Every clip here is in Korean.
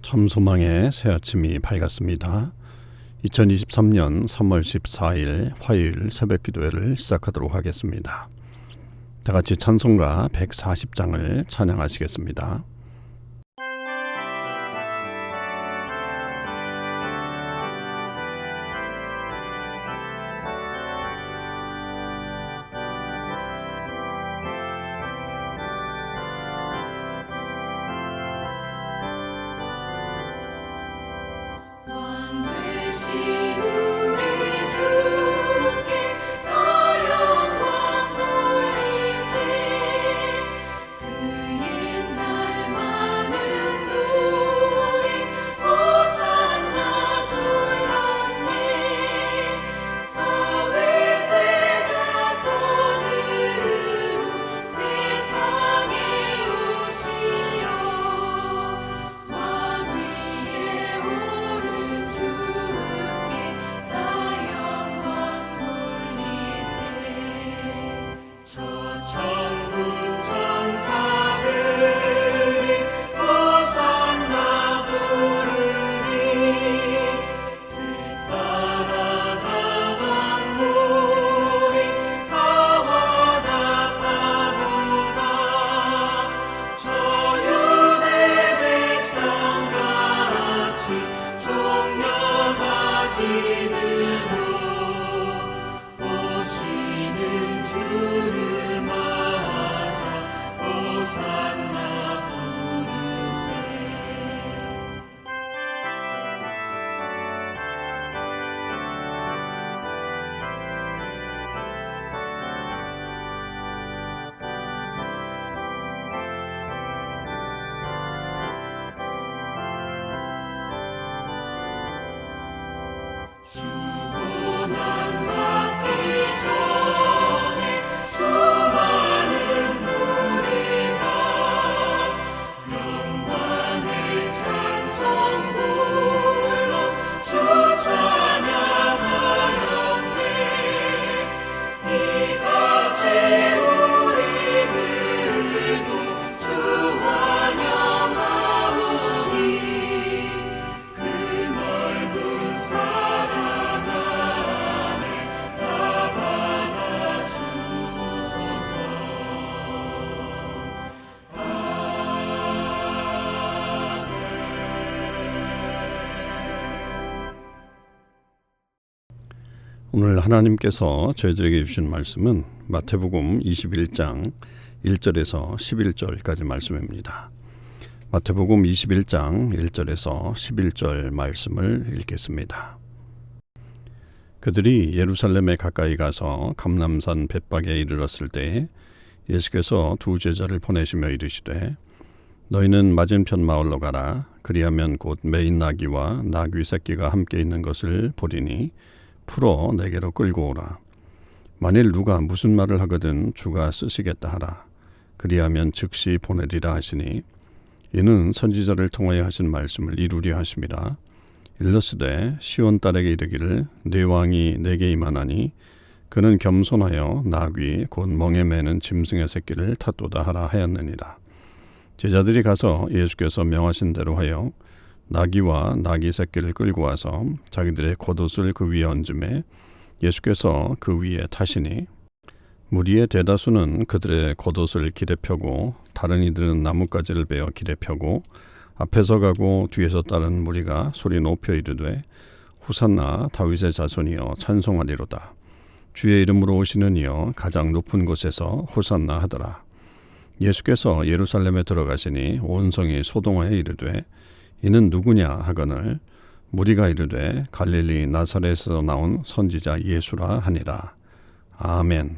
참 소망의 새 아침이 밝았습니다. 2023년 3월 14일 화요일 새벽 기도회를 시작하도록 하겠습니다. 다 같이 찬송가 140장을 찬양하시겠습니다. 오늘 하나님께서 저희들에게 주신 말씀은 마태복음 21장 1절에서 11절까지 말씀입니다. 마태복음 21장 1절에서 11절 말씀을 읽겠습니다. 그들이 예루살렘에 가까이 가서 감람산 벳박에 이르렀을 때 예수께서 두 제자를 보내시며 이르시되 너희는 맞은편 마을로 가라. 그리하면 곧 매인 나귀와 나귀 새끼가 함께 있는 것을 보리니 풀어 내게로 끌고 오라. 만일 누가 무슨 말을 하거든 주가 쓰시겠다 하라. 그리하면 즉시 보내리라 하시니 이는 선지자를 통하여 하신 말씀을 이루려 하심이라. 일러스되 시온 딸에게 이르기를 네 왕이 내게 임하나니 그는 겸손하여 나귀 곧 멍에 매는 짐승의 새끼를 탔도다 하라 하였느니라. 제자들이 가서 예수께서 명하신 대로 하여 나귀와 나귀 새끼를 끌고 와서 자기들의 겉옷을 그 위에 얹음에 예수께서 그 위에 타시니 무리의 대다수는 그들의 겉옷을 길에 펴고 다른 이들은 나뭇가지를 베어 길에 펴고 앞에서 가고 뒤에서 따른 무리가 소리 높여 이르되 호산나 다윗의 자손이여 찬송하리로다. 주의 이름으로 오시는 이여 가장 높은 곳에서 호산나 하더라. 예수께서 예루살렘에 들어가시니 온 성이 소동하여 이르되 이는 누구냐 하거늘 무리가 이르되 갈릴리 나사렛에서 나온 선지자 예수라 하니라. 아멘.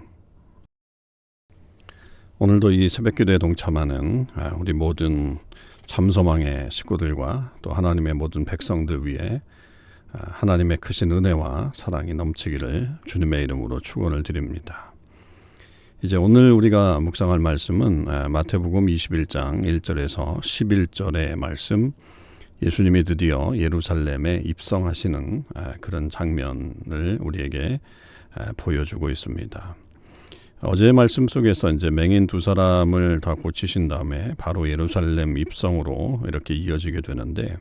오늘도 이 새벽기도에 동참하는 우리 모든 참소망의 식구들과 또 하나님의 모든 백성들 위해 하나님의 크신 은혜와 사랑이 넘치기를 주님의 이름으로 축원을 드립니다. 이제 오늘 우리가 묵상할 말씀은 마태복음 21장 1절에서 11절의 말씀, 예수님이 드디어 예루살렘에 입성하시는 그런 장면을 우리에게 보여주고 있습니다. 어제의 말씀 속에서 이제 맹인 두 사람을 다 고치신 다음에 바로 예루살렘 입성으로 이렇게 이어지게 되는데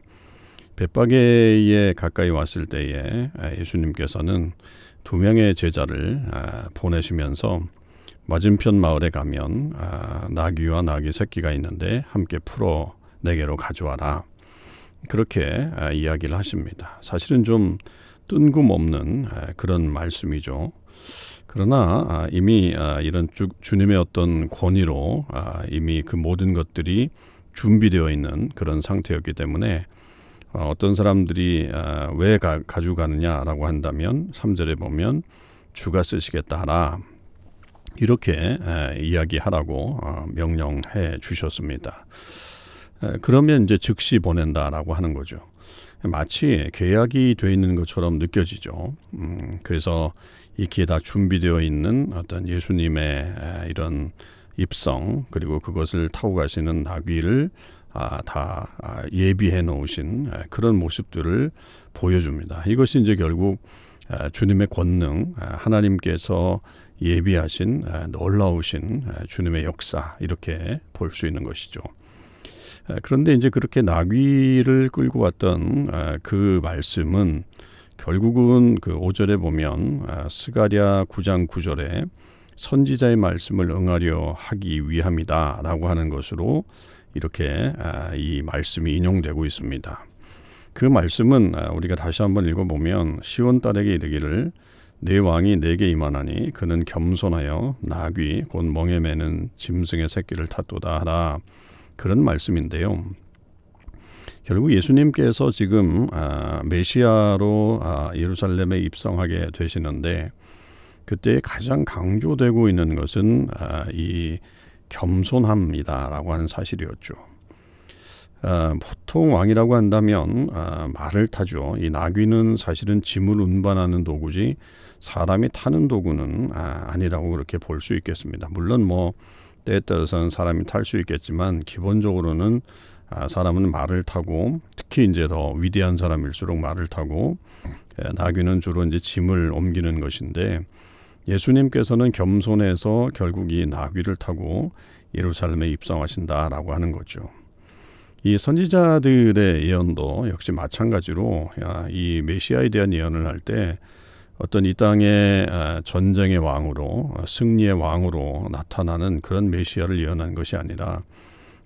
벳바게에 가까이 왔을 때에 예수님께서는 2명의 제자를 보내시면서 맞은편 마을에 가면 나귀와 나귀 새끼가 있는데 함께 풀어 내게로 가져와라. 그렇게 이야기를 하십니다. 사실은 좀 뜬금없는 그런 말씀이죠. 그러나 이미 이런 주님의 어떤 권위로 이미 그 모든 것들이 준비되어 있는 그런 상태였기 때문에 어떤 사람들이 왜 가지고 가느냐라고 한다면 3절에 보면 주가 쓰시겠다 하라. 이렇게 이야기하라고 명령해 주셨습니다. 그러면 이제 즉시 보낸다라고 하는 거죠. 마치 계약이 되어 있는 것처럼 느껴지죠. 그래서 이게 다 준비되어 있는 어떤 예수님의 이런 입성 그리고 그것을 타고 가시는 나귀를 다 예비해 놓으신 그런 모습들을 보여줍니다. 이것이 이제 결국 주님의 권능, 하나님께서 예비하신 놀라우신 주님의 역사 이렇게 볼 수 있는 것이죠. 그런데 이제 그렇게 나귀를 끌고 왔던 그 말씀은 결국은 그 5절에 보면 스가랴 9장 9절에 선지자의 말씀을 응하려 하기 위함이다라고 하는 것으로 이렇게 이 말씀이 인용되고 있습니다. 그 말씀은 우리가 다시 한번 읽어보면 시온 딸에게 이르기를 내 왕이 내게 임하나니 그는 겸손하여 나귀 곧 멍에 매는 짐승의 새끼를 탔도다 하라. 그런 말씀인데요. 결국 예수님께서 지금 메시아로 예루살렘에 입성하게 되시는데 그때 가장 강조되고 있는 것은 이 겸손함이다라고 하는 사실이었죠. 보통 왕이라고 한다면 말을 타죠. 이 나귀는 사실은 짐을 운반하는 도구지 사람이 타는 도구는 아니라고 그렇게 볼 수 있겠습니다. 물론 뭐 때에 따라서는 사람이 탈 수 있겠지만 기본적으로는 사람은 말을 타고 특히 이제 더 위대한 사람일수록 말을 타고 나귀는 주로 이제 짐을 옮기는 것인데 예수님께서는 겸손해서 결국 이 나귀를 타고 예루살렘에 입성하신다라고 하는 거죠. 이 선지자들의 예언도 역시 마찬가지로 이 메시아에 대한 예언을 할 때 어떤 이 땅의 전쟁의 왕으로 승리의 왕으로 나타나는 그런 메시아를 예언한 것이 아니라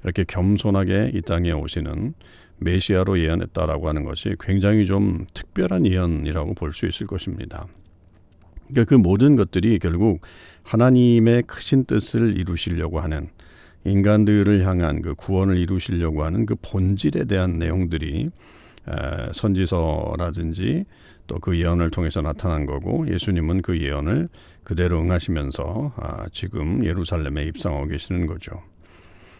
이렇게 겸손하게 이 땅에 오시는 메시아로 예언했다라고 하는 것이 굉장히 좀 특별한 예언이라고 볼 수 있을 것입니다. 그러니까 그 모든 것들이 결국 하나님의 크신 뜻을 이루시려고 하는 인간들을 향한 그 구원을 이루시려고 하는 그 본질에 대한 내용들이 선지서라든지 또 그 예언을 통해서 나타난 거고 예수님은 그 예언을 그대로 응하시면서 지금 예루살렘에 입성하고 계시는 거죠.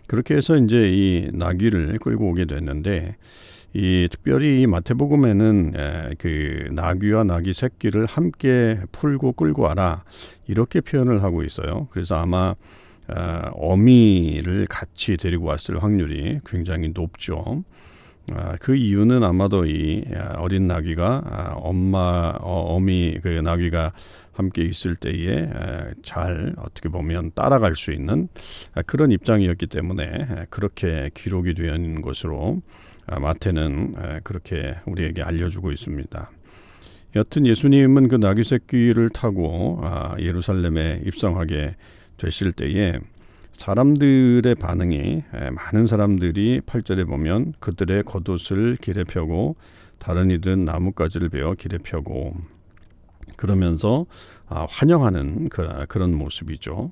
그렇게 해서 이제 이 나귀를 끌고 오게 됐는데 이 특별히 이 마태복음에는 그 나귀와 나귀 새끼를 함께 풀고 끌고 와라 이렇게 표현을 하고 있어요. 그래서 아마 어미를 같이 데리고 왔을 확률이 굉장히 높죠. 그 이유는 아마도 이 어린 나귀가 어미 그 나귀가 함께 있을 때에 잘 어떻게 보면 따라갈 수 있는 그런 입장이었기 때문에 그렇게 기록이 되어 있는 것으로 마태는 그렇게 우리에게 알려주고 있습니다. 여튼 예수님은 그 나귀 새끼를 타고 예루살렘에 입성하게 되실 때에 사람들의 반응이 많은 사람들이 8절에 보면 그들의 겉옷을 길에 펴고 다른 이들은 나뭇가지를 베어 길에 펴고 그러면서 환영하는 그런 모습이죠.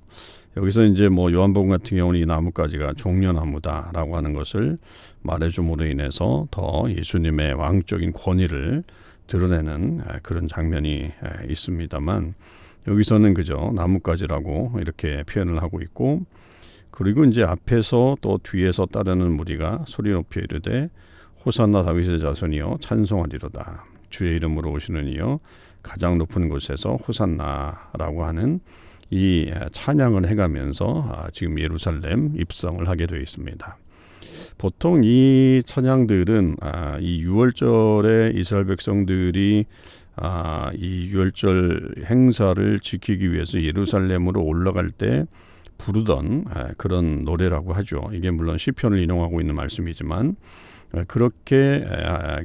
여기서 이제 뭐 요한복음 같은 경우는 이 나뭇가지가 종려나무다라고 하는 것을 말해줌으로 인해서 더 예수님의 왕적인 권위를 드러내는 그런 장면이 있습니다만 여기서는 그저 나뭇가지라고 이렇게 표현을 하고 있고 그리고 이제 앞에서 또 뒤에서 따르는 무리가 소리 높여 이르되 호산나 다윗의 자손이여 찬송하리로다. 주의 이름으로 오시는 이여 가장 높은 곳에서 호산나라고 하는 이 찬양을 해가면서 지금 예루살렘 입성을 하게 되어 있습니다. 보통 이 찬양들은 이 유월절에 이스라엘 백성들이 이 유월절 행사를 지키기 위해서 예루살렘으로 올라갈 때 부르던 그런 노래라고 하죠. 이게 물론 시편을 인용하고 있는 말씀이지만 그렇게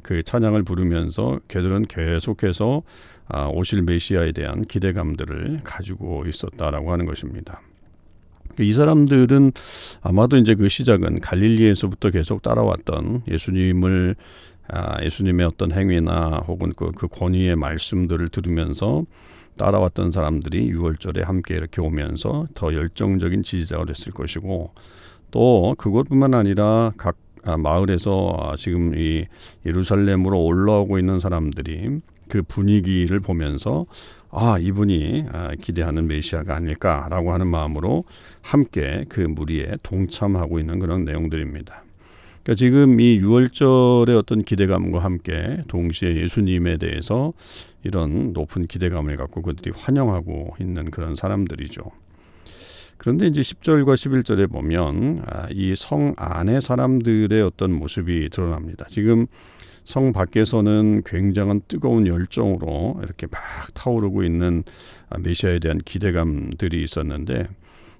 그 찬양을 부르면서 그들은 계속해서 오실 메시아에 대한 기대감들을 가지고 있었다라고 하는 것입니다. 이 사람들은 아마도 이제 그 시작은 갈릴리에서부터 계속 따라왔던 예수님의 어떤 행위나 혹은 그 권위의 말씀들을 들으면서 따라왔던 사람들이 6월절에 함께 이렇게 오면서 더 열정적인 지지자가 됐을 것이고, 또 그것뿐만 아니라 각 마을에서 지금 이 예루살렘으로 올라오고 있는 사람들이 그 분위기를 보면서 이분이 기대하는 메시아가 아닐까라고 하는 마음으로 함께 그 무리에 동참하고 있는 그런 내용들입니다. 그러니까 지금 이 6월절의 어떤 기대감과 함께 동시에 예수님에 대해서 이런 높은 기대감을 갖고 그들이 환영하고 있는 그런 사람들이죠. 그런데 이제 10절과 11절에 보면 이 성 안의 사람들의 어떤 모습이 드러납니다. 지금 성 밖에서는 굉장한 뜨거운 열정으로 이렇게 막 타오르고 있는 메시아에 대한 기대감들이 있었는데,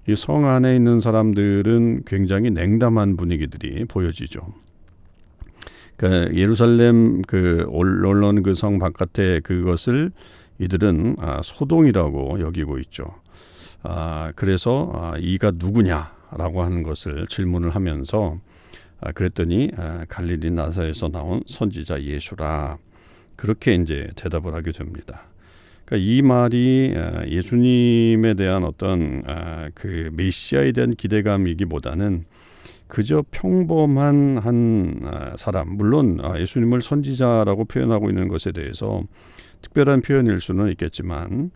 이 성 안에 있는 사람들은 굉장히 냉담한 분위기들이 보여지죠. 그러니까 예루살렘 그 올라온 그 성 바깥에 그것을 이들은 소동이라고 여기고 있죠. 그래서 이가 누구냐라고 하는 것을 질문을 하면서 그랬더니 갈릴리 나사렛에서 나온 선지자 예수라, 그렇게 이제 대답을 하게 됩니다. 그러니까 이 말이 예수님에 대한 어떤 그 메시아에 대한 기대감이기보다는 그저 평범한 한 사람, 물론 예수님을 선지자라고 표현하고 있는 것에 대해서 특별한 표현일 수는 있겠지만,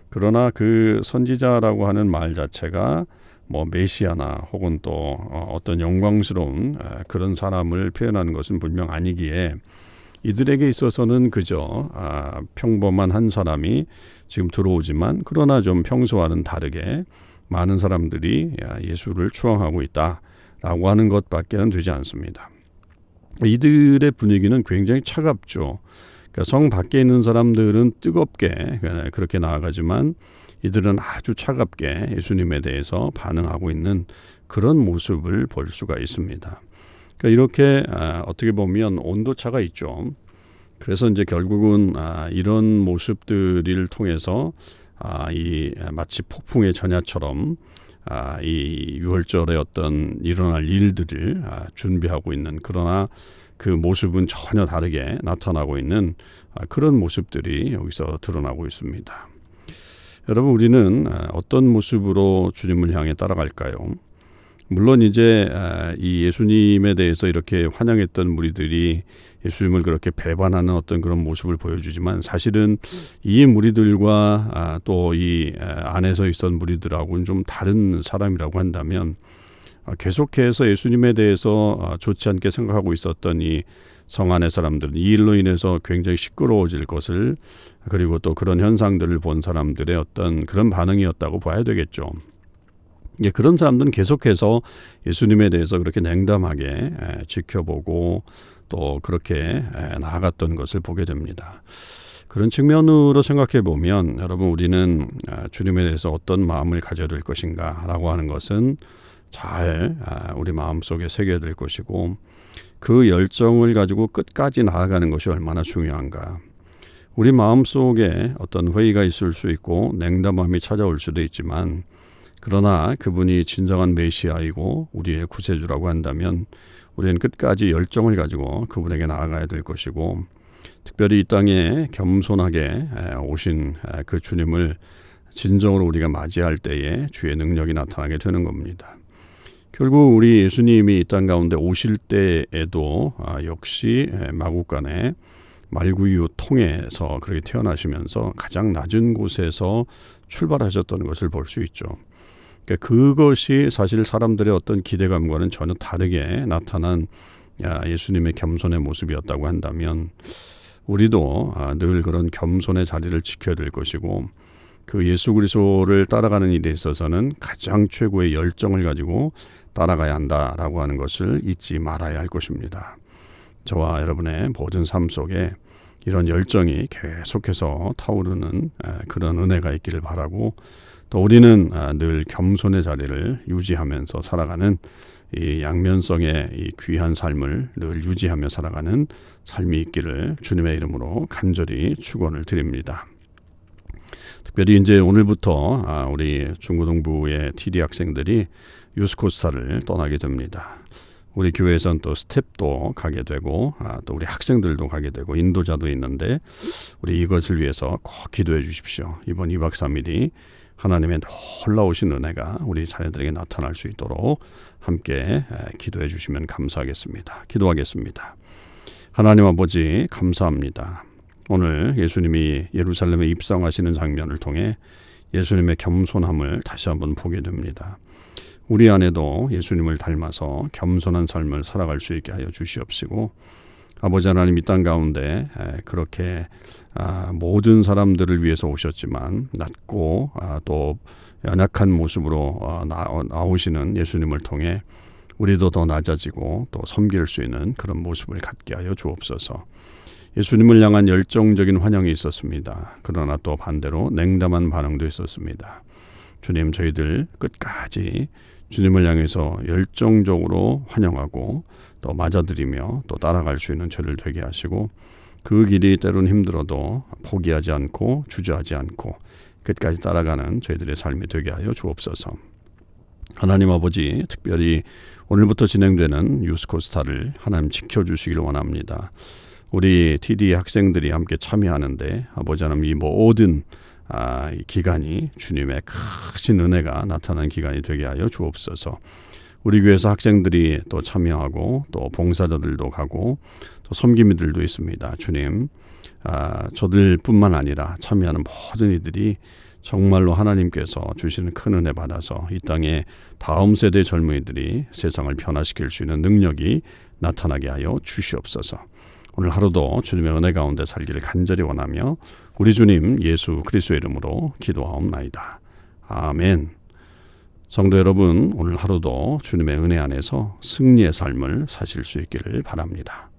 그러나 그 선지자라고 하는 말 자체가 뭐 메시아나 혹은 또 어떤 영광스러운 그런 사람을 표현하는 것은 분명 아니기에 이들에게 있어서는 그저 평범한 한 사람이 지금 들어오지만, 그러나 좀 평소와는 다르게 많은 사람들이 예수를 추앙하고 있다라고 하는 것밖에는 되지 않습니다. 이들의 분위기는 굉장히 차갑죠. 그러니까 성 밖에 있는 사람들은 뜨겁게 그렇게 나아가지만 이들은 아주 차갑게 예수님에 대해서 반응하고 있는 그런 모습을 볼 수가 있습니다. 그러니까 이렇게 어떻게 보면 온도차가 있죠. 그래서 이제 결국은 이런 모습들을 통해서 이 마치 폭풍의 전야처럼 이 6월절에 어떤 일어날 일들을 준비하고 있는, 그러나 그 모습은 전혀 다르게 나타나고 있는 그런 모습들이 여기서 드러나고 있습니다. 여러분, 우리는 어떤 모습으로 주님을 향해 따라갈까요? 물론 이제 이 예수님에 대해서 이렇게 환영했던 무리들이 예수님을 그렇게 배반하는 어떤 그런 모습을 보여주지만, 사실은 이 무리들과 또 이 안에서 있던 무리들하고는 좀 다른 사람이라고 한다면, 계속해서 예수님에 대해서 좋지 않게 생각하고 있었던 이 성 안의 사람들은 이 일로 인해서 굉장히 시끄러워질 것을, 그리고 또 그런 현상들을 본 사람들의 어떤 그런 반응이었다고 봐야 되겠죠. 그런 사람들은 계속해서 예수님에 대해서 그렇게 냉담하게 지켜보고 또 그렇게 나아갔던 것을 보게 됩니다. 그런 측면으로 생각해 보면, 여러분, 우리는 주님에 대해서 어떤 마음을 가져야 될 것인가 라고 하는 것은 잘 우리 마음속에 새겨야 될 것이고, 그 열정을 가지고 끝까지 나아가는 것이 얼마나 중요한가. 우리 마음속에 어떤 회의가 있을 수 있고 냉담함이 찾아올 수도 있지만, 그러나 그분이 진정한 메시아이고 우리의 구세주라고 한다면 우리는 끝까지 열정을 가지고 그분에게 나아가야 될 것이고, 특별히 이 땅에 겸손하게 오신 그 주님을 진정으로 우리가 맞이할 때에 주의 능력이 나타나게 되는 겁니다. 결국 우리 예수님이 이 땅 가운데 오실 때에도 역시 마국간에 말구유 통에서 그렇게 태어나시면서 가장 낮은 곳에서 출발하셨던 것을 볼 수 있죠. 그러니까 그것이 사실 사람들의 어떤 기대감과는 전혀 다르게 나타난 예수님의 겸손의 모습이었다고 한다면, 우리도 늘 그런 겸손의 자리를 지켜야 될 것이고, 그 예수 그리스도를 따라가는 일에 있어서는 가장 최고의 열정을 가지고 따라가야 한다라고 하는 것을 잊지 말아야 할 것입니다. 저와 여러분의 모든 삶 속에 이런 열정이 계속해서 타오르는 그런 은혜가 있기를 바라고, 또 우리는 늘 겸손의 자리를 유지하면서 살아가는 이 양면성의 이 귀한 삶을 늘 유지하며 살아가는 삶이 있기를 주님의 이름으로 간절히 축원을 드립니다. 특별히 이제 오늘부터 우리 중고등부의 TD 학생들이 유스코스타를 떠나게 됩니다. 우리 교회에서는 또 스텝도 가게 되고 또 우리 학생들도 가게 되고 인도자도 있는데 우리 이것을 위해서 꼭 기도해 주십시오. 이번 2박 3일이 하나님의 놀라우신 은혜가 우리 자녀들에게 나타날 수 있도록 함께 기도해 주시면 감사하겠습니다. 기도하겠습니다. 하나님 아버지 감사합니다. 오늘 예수님이 예루살렘에 입성하시는 장면을 통해 예수님의 겸손함을 다시 한번 보게 됩니다. 우리 안에도 예수님을 닮아서 겸손한 삶을 살아갈 수 있게 하여 주시옵시고 아버지 하나님 이 땅 가운데 그렇게 모든 사람들을 위해서 오셨지만 낮고 또 연약한 모습으로 나오시는 예수님을 통해 우리도 더 낮아지고 또 섬길 수 있는 그런 모습을 갖게 하여 주옵소서. 예수님을 향한 열정적인 환영이 있었습니다. 그러나 또 반대로 냉담한 반응도 있었습니다. 주님, 저희들 끝까지 주님을 향해서 열정적으로 환영하고 또 맞아들이며 또 따라갈 수 있는 저를 되게 하시고 그 길이 때론 힘들어도 포기하지 않고 주저하지 않고 끝까지 따라가는 저희들의 삶이 되게 하여 주옵소서. 하나님 아버지, 특별히 오늘부터 진행되는 유스코스타를 하나님 지켜주시길 원합니다. 우리 TD 학생들이 함께 참여하는데 아버지 하나님 이 모든 이 기간이 주님의 크신 은혜가 나타나는 기간이 되게 하여 주옵소서. 우리 교회에서 학생들이 또 참여하고 또 봉사자들도 가고 또 섬김이들도 있습니다. 주님, 저들뿐만 아니라 참여하는 모든 이들이 정말로 하나님께서 주시는 큰 은혜 받아서 이 땅에 다음 세대 젊은이들이 세상을 변화시킬 수 있는 능력이 나타나게 하여 주시옵소서. 오늘 하루도 주님의 은혜 가운데 살기를 간절히 원하며 우리 주님 예수 그리스도의 이름으로 기도하옵나이다. 아멘. 성도 여러분, 오늘 하루도 주님의 은혜 안에서 승리의 삶을 사실 수 있기를 바랍니다.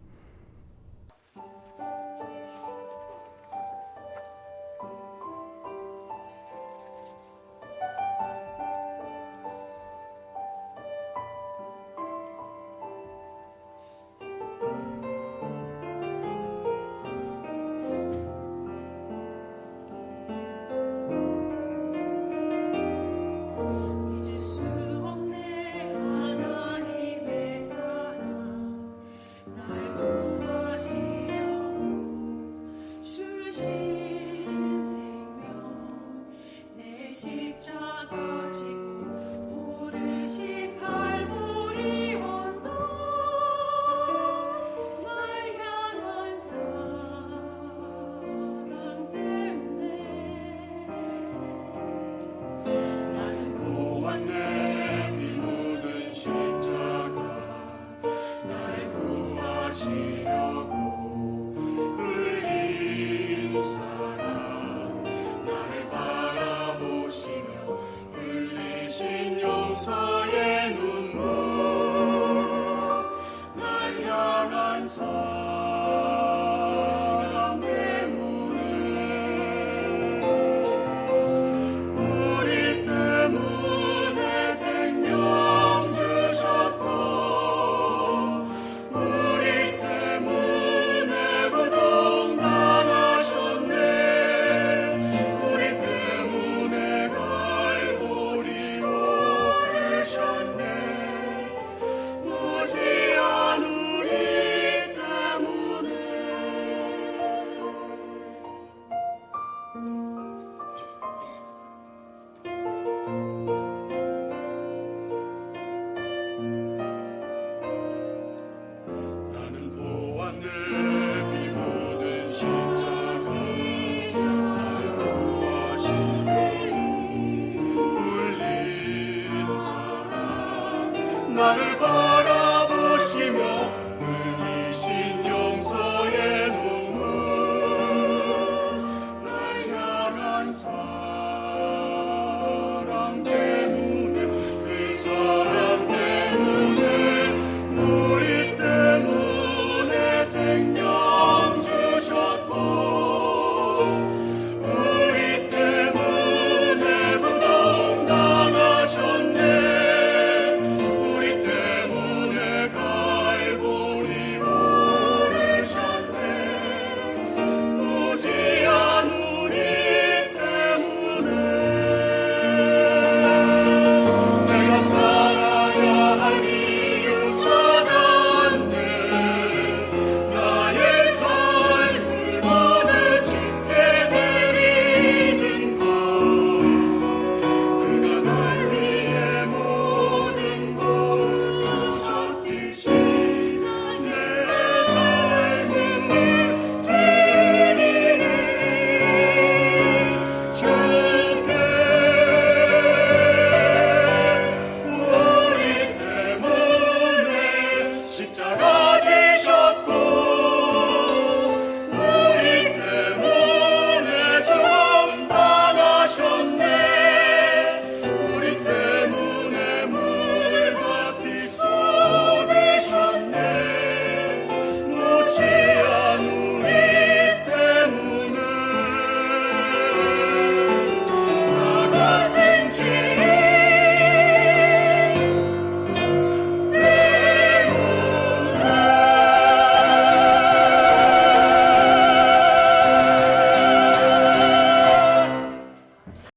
나를 바라보시며